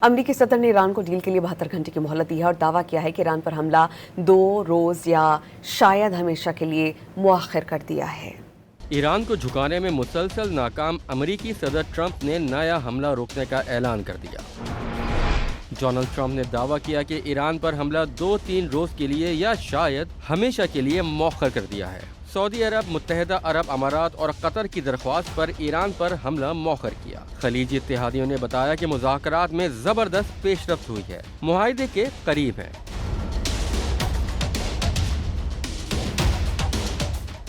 अमरीकी सदर ने ईरान को डील के लिए 72 घंटे की मोहलत दी है और दावा किया है कि ईरान पर हमला 2 रोज या शायद हमेशा के लिए मुअख्खर कर दिया है। ईरान को झुकाने में मुसलसल नाकाम अमरीकी सदर ट्रंप ने नया हमला रोकने का ऐलान कर दिया। डोनाल्ड ट्रंप ने दावा किया कि ईरान पर हमला 2-3 रोज के लिए या शायद हमेशा के लिए मौखर कर दिया है। सऊदी अरब, मुत्तहिदा अरब अमारात और कतर की दरख्वास्त पर ईरान पर हमला मौखर किया। खलीजी इत्तेहादियों ने बताया कि मुज़ाकरात में जबरदस्त पेशरफ्त हुई है, मुआहदे के करीब है।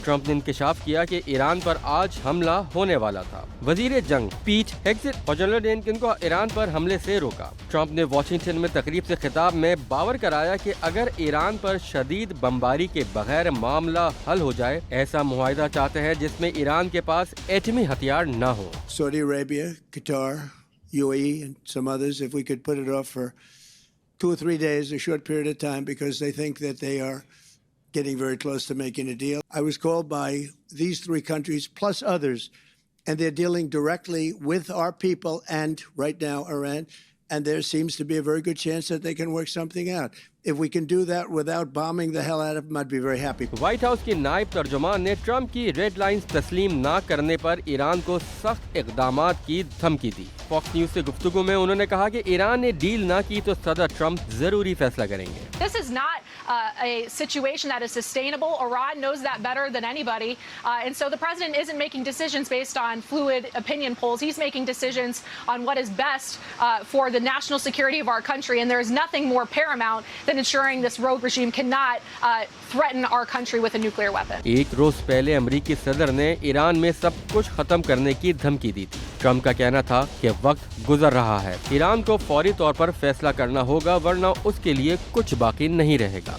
ट्रंप ने इंकशाफ किया कि ईरान पर आज हमला होने वाला था। वजीर जंग पीट हेग्सेट और जनरल डेनकिन को ईरान पर हमले से रोका। ट्रंप ने वाशिंगटन में तकरीब से खिताब में बावर कराया कि अगर ईरान पर शदीद बमबारी के बगैर मामला हल हो जाए, ऐसा मुआहिदा चाहते हैं जिसमें ईरान के पास एटमी हथियार न हो। Saudi Arabia, Qatar, UAE and some others, if we could put it off for 2 or 3 days, a short period of time, because they think that they are getting very close to making a deal. I was called by these 3 countries plus others, and they're dealing directly with our people and right now Iran, and there seems to be a very good chance that they can work something out. If we can do that without bombing the hell out of them, I'd be very happy. White house की नायब तर्जुमान ने Trump की red lines तस्लीम ना करने पर Iran को सख्त इक़दामात की धमकी दी। फॉक्स न्यूज से गुफ्तगू में उन्होंने कहा कि ईरान ने डील ना की तो सदर ट्रंप जरूरी फैसला करेंगे। This is not a situation that is sustainable. Iran knows that better than anybody, and so the president isn't making decisions based on fluid opinion polls. He's making decisions on what is best for the national security of our country, and there is nothing more paramount than ensuring this rogue regime cannot threaten our country with a nuclear weapon. एक रोज पहले अमरीकी सदर ने Iran में सब कुछ खत्म करने की धमकी दी थी। ट्रंप का कहना था कि वक्त गुजर रहा है, ईरान को फौरी तौर पर फैसला करना होगा वरना उसके लिए कुछ बाकी नहीं रहेगा।